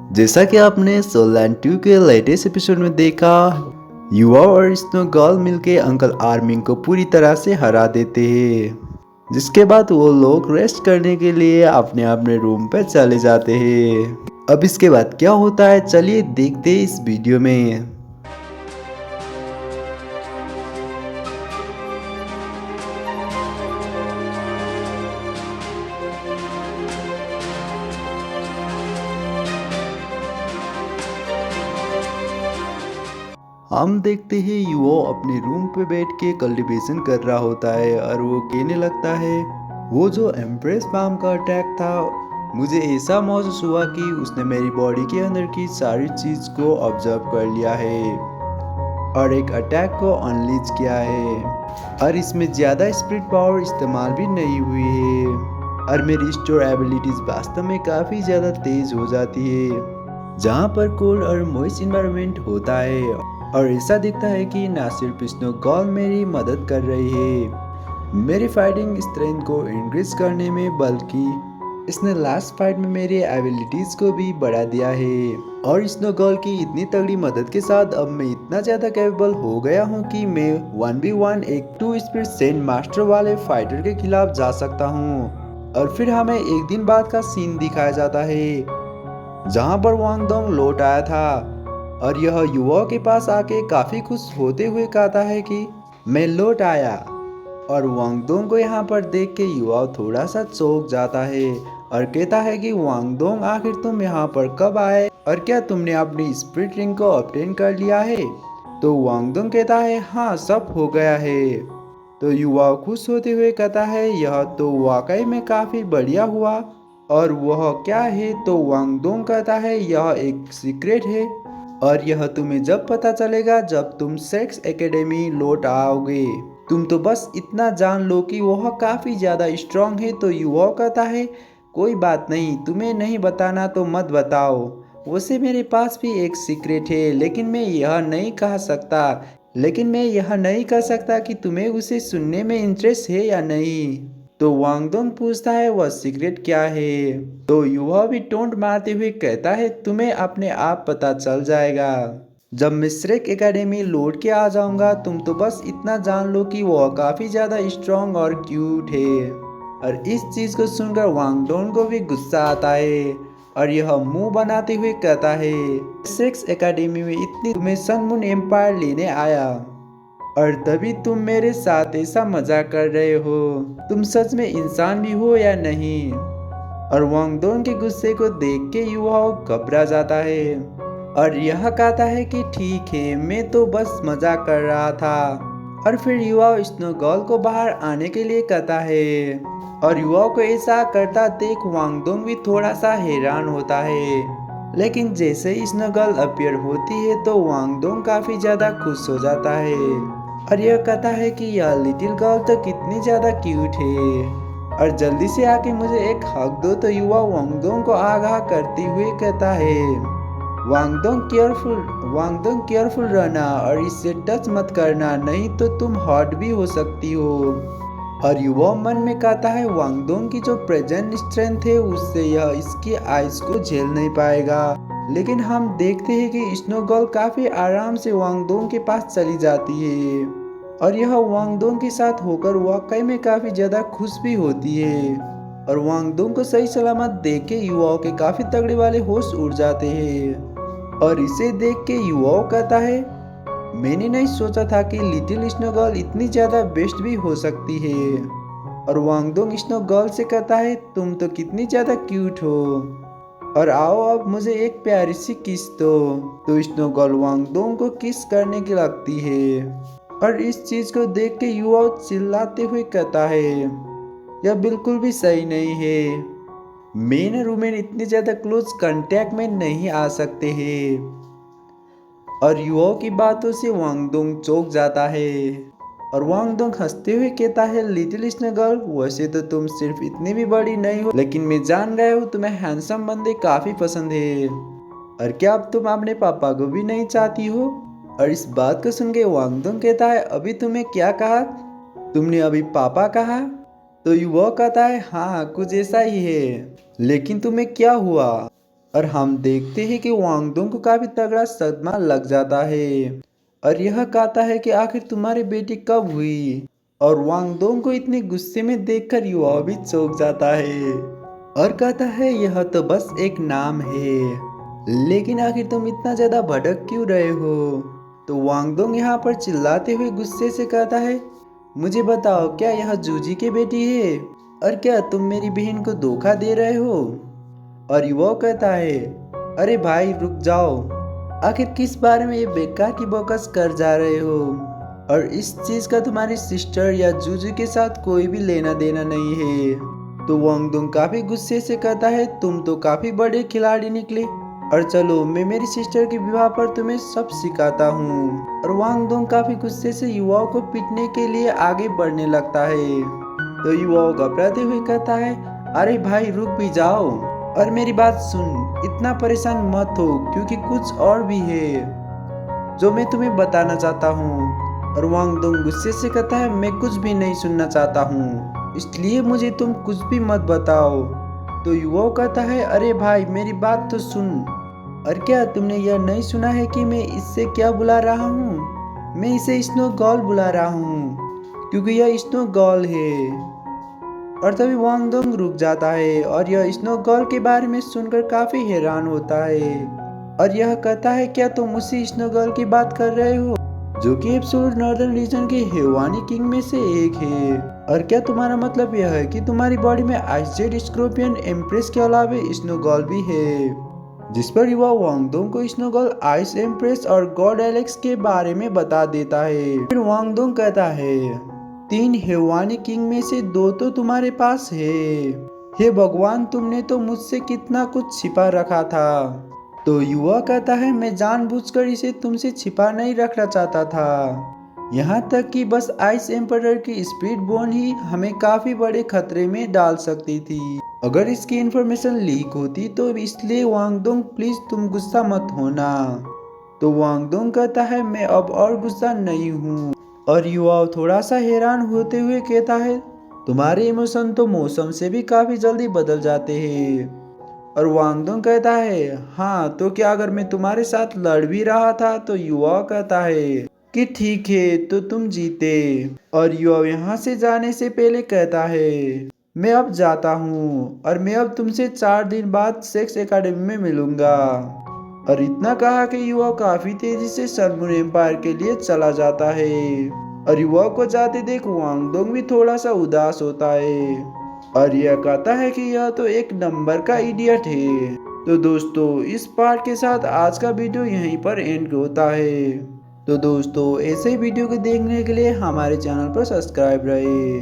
जैसा कि आपने सोलैंड 2 के लेटेस्ट एपिसोड में देखा, युवा और स्नो गर्ल मिलके अंकल आर्मिंग को पूरी तरह से हरा देते हैं। जिसके बाद वो लोग रेस्ट करने के लिए अपने अपने रूम पे चले जाते हैं। अब इसके बाद क्या होता है, चलिए देखते हैं इस वीडियो में। हम देखते हैं युवा अपने रूम पे बैठ के कल्टीवेशन कर रहा होता है और वो कहने लगता है, वो जो एम्प्रेस पाम का अटैक था, मुझे ऐसा महसूस हुआ कि उसने मेरी बॉडी के अंदर की सारी चीज को ऑब्जर्व कर लिया है और एक अटैक को अनलीज किया है और इसमें ज़्यादा स्पिरिट पावर इस्तेमाल भी नहीं हुई है और मेरी स्टोर एबिलिटीज़ वास्तव में काफ़ी ज़्यादा तेज़ हो जाती है जहाँ पर कोल्ड और मॉइस्ट इन्वायरमेंट होता है और ऐसा दिखता है कि ना सिर्फ स्नो गर्ल मेरी मदद कर रही है मेरी फाइटिंग स्ट्रेंथ को इंक्रीज करने में, बल्कि इसने लास्ट फाइट में मेरी एबिलिटीज को भी बढ़ा दिया है और स्नो गर्ल की इतनी तगड़ी मदद के साथ अब मैं इतना ज्यादा कैपेबल हो गया हूँ कि मैं 1v1 एक 2 स्पीड सेंट मास्टर वाले फाइटर के खिलाफ जा सकता हूँ। और फिर हमें एक दिन बाद का सीन दिखाया जाता है जहाँ पर वांग दोंग लौट आया था और यह युवा के पास आके काफी खुश होते हुए कहता है कि मैं लौट आया। और वांग दोंग को यहाँ पर देख के युवा थोड़ा सा चौंक जाता है और कहता है कि वांग दोंग, आखिर तुम यहाँ पर कब आए और क्या तुमने अपनी स्पिरिट रिंग को ऑब्टेन कर लिया है? तो वांग दोंग कहता है, हाँ सब हो गया है। तो युवा खुश होते हुए कहता है, यह तो वाकई में काफी बढ़िया हुआ। और वह क्या है? तो वांग दोंग कहता है, यह एक सीक्रेट है और यह तुम्हें जब पता चलेगा जब तुम सेक्स एकेडमी लौट आओगे। तुम तो बस इतना जान लो कि वह काफी ज्यादा स्ट्रांग है। तो युवा कहता है, कोई बात नहीं, तुम्हें नहीं बताना तो मत बताओ। वैसे मेरे पास भी एक सीक्रेट है, लेकिन मैं यह नहीं कह सकता कि तुम्हें उसे सुनने में इंटरेस्ट है या नहीं। तो वांगडोंग पूछता है, वह सीक्रेट क्या है? तो युवा भी टोंट मारते हुए कहता है, तुम्हें अपने आप पता चल जाएगा जब मैं श्रेक एकेडमी लौट के आ जाऊंगा। तुम तो बस इतना जान लो कि वह काफी ज्यादा स्ट्रांग और क्यूट है। और इस चीज को सुनकर वांगडोंग को भी गुस्सा आता है और यह मुंह बनाते हुए कहता है, सेक्स एकेडमी में इतनी तुम्हें सन मून एम्पायर लेने आया और तभी तुम मेरे साथ ऐसा मजाक कर रहे हो। तुम सच में इंसान भी हो या नहीं? और वांगडोंग के गुस्से को देख के युवा घबरा जाता है और यह कहता है कि ठीक है, मैं तो बस मजाक कर रहा था। और फिर युवा स्नो गर्ल को बाहर आने के लिए कहता है और युवा को ऐसा करता देख वांगडोंग भी थोड़ा सा हैरान होता है। लेकिन जैसे ही स्नो गर्ल अपीयर होती है तो वांगडोंग काफी ज्यादा खुश हो जाता है और यह कहता है कि यह लिटिल गर्ल तो कितनी ज्यादा क्यूट है और जल्दी से आके मुझे एक हक दो। तो युवा वांगडोंग को आगाह करते हुए कहता है, वांगडोंग केयरफुल रहना और इससे टच मत करना, नहीं तो तुम हर्ट भी हो सकती हो। और युवा मन में कहता है, वांगडोंग की जो प्रेजेंट स्ट्रेंथ है उससे यह इसकी आइज को झेल नहीं पाएगा। लेकिन हम देखते हैं कि स्नो गर्ल काफी आराम से वांगडोंग के पास चली जाती है और यह वांगडोंग के साथ होकर वाकई में काफी ज्यादा खुश भी होती है। और वांगडोंग को सही सलामत देख के युवाओं के काफी तगड़े वाले होश उड़ जाते हैं और इसे देख के युवाओं कहता है, मैंने नहीं सोचा था कि लिटिल स्नो गर्ल इतनी ज्यादा बेस्ट भी हो सकती है। और वांगडोंग स्नो गर्ल से कहता है, तुम तो कितनी ज्यादा क्यूट हो और आओ अब मुझे एक प्यारी सी किस दो। तो स्नो गर्ल वांगडोंग को किस करने की लगती है और इस चीज को देख के युवा चिल्लाते हुए कहता है, यह बिल्कुल भी सही नहीं है। मेन वुमेन इतनी ज्यादा क्लोज कांटेक्ट में नहीं आ सकते हैं। और युवाओं की बातों से वांगडोंग चौंक जाता है और वांगडोंग हंसते हुए कहता है, लिटिल स्नो गर्ल, वैसे तो तुम सिर्फ इतनी भी बड़ी नहीं हो, लेकिन मैं जान गया हूँ तुम्हें हैंडसम बंदे काफी पसंद है। और क्या अब तुम अपने पापा को भी नहीं चाहती हो? और इस बात को सुन के वांगडोंग कहता है, अभी तुम्हें क्या कहा? तुमने अभी पापा कहा? तो युवा कहता है, हाँ कुछ ऐसा ही है, लेकिन तुम्हें क्या हुआ? और हम देखते हैं कि वांगडोंग को काफी तगड़ा सदमा लग जाता है और यह कहता है कि आखिर तुम्हारी बेटी कब हुई। और वांगडोंग को इतने गुस्से में देखकर युवा भी चौंक जाता है और कहता है यह तो बस एक नाम है, लेकिन आखिर तुम इतना ज्यादा भटक क्यों रहे हो। तो वांगडोंग यहाँ पर चिल्लाते हुए गुस्से से कहता है मुझे बताओ क्या यह जूजी की बेटी है और क्या तुम मेरी बहन को धोखा दे रहे हो। और युवा कहता है अरे भाई रुक जाओ, आखिर किस बारे में ये बेकार की बकवास कर जा रहे हो और इस चीज का तुम्हारी सिस्टर या जूजू के साथ कोई भी लेना देना नहीं है। तो वांगडोंग काफी गुस्से से कहता है तुम तो काफी बड़े खिलाड़ी निकले और चलो मैं मेरी सिस्टर के विवाह पर तुम्हें सब सिखाता हूँ। और वांगडोंग काफी गुस्से से युवाओं को पीटने के लिए आगे बढ़ने लगता है। तो युवाओं घबराते हुए कहता है अरे भाई रुक भी जाओ और मेरी बात सुन, इतना परेशान मत हो क्योंकि कुछ और भी है जो मैं तुम्हें बताना चाहता हूँ। और वांगडोंग गुस्से से कहता है मैं कुछ भी नहीं सुनना चाहता हूँ, इसलिए मुझे तुम कुछ भी मत बताओ। तो युवा कहता है अरे भाई मेरी बात तो सुन, और क्या तुमने यह नहीं सुना है कि मैं इससे क्या बुला रहा हूँ, मैं इसे स्नो गर्ल बुला रहा हूँ क्योंकि यह स्नो गर्ल है। और तभी वांगडोंग रुक जाता है और यह स्नो गर्ल के बारे में सुनकर काफी हैरान होता है और यह कहता है क्या तुम उसी स्नो गर्ल की बात कर रहे हो जो कि एब्सोल्यूट नॉर्दर्न रीजन के हेवानी किंग में से एक है। और क्या तुम्हारा मतलब यह है कि तुम्हारी बॉडी में आइस जेड स्कॉर्पियन एम्प्रेस के अलावा स्नो गर्ल भी है। जिस पर युवा वांगडोंग को स्नो गर्ल, आइस एम्प्रेस और गॉड एलेक्स के बारे में बता देता है। फिर वांगडोंग कहता है 3 हेवानी किंग में से 2 तो तुम्हारे पास है, हे भगवान तुमने तो मुझसे कितना कुछ छिपा रखा था। तो युवा कहता है मैं जानबूझकर इसे तुमसे छिपा नहीं रखना चाहता था, यहाँ तक कि बस आइस एम्परर की स्पीड बोन ही हमें काफी बड़े खतरे में डाल सकती थी अगर इसकी इंफॉर्मेशन लीक होती तो, इसलिए वांगडोंग प्लीज तुम गुस्सा मत होना। तो वांगडोंग कहता है मैं अब और गुस्सा नहीं हूँ। और युवा थोड़ा सा हैरान होते हुए कहता है तुम्हारे इमोशन तो मौसम से भी काफी जल्दी बदल जाते हैं। और वांगडोंग कहता है हाँ तो क्या अगर मैं तुम्हारे साथ लड़ भी रहा था। तो युवा कहता है कि ठीक है तो तुम जीते। और युवा यहाँ से जाने से पहले कहता है मैं अब जाता हूँ और मैं अब तुमसे 4 दिन बाद सेक्स एकेडमी में मिलूंगा। और इतना कहा कि युवा काफी तेजी से सनमून एम्पायर के लिए चला जाता है। और युवा को जाते देख वांगडोंग भी थोड़ा सा उदास होता है और यह कहता है कि यह तो एक नंबर का इडियट है। तो दोस्तों इस पार्ट के साथ आज का वीडियो यहीं पर एंड होता है। तो दोस्तों ऐसे ही वीडियो को देखने के लिए हमारे चैनल पर सब्सक्राइब रहे।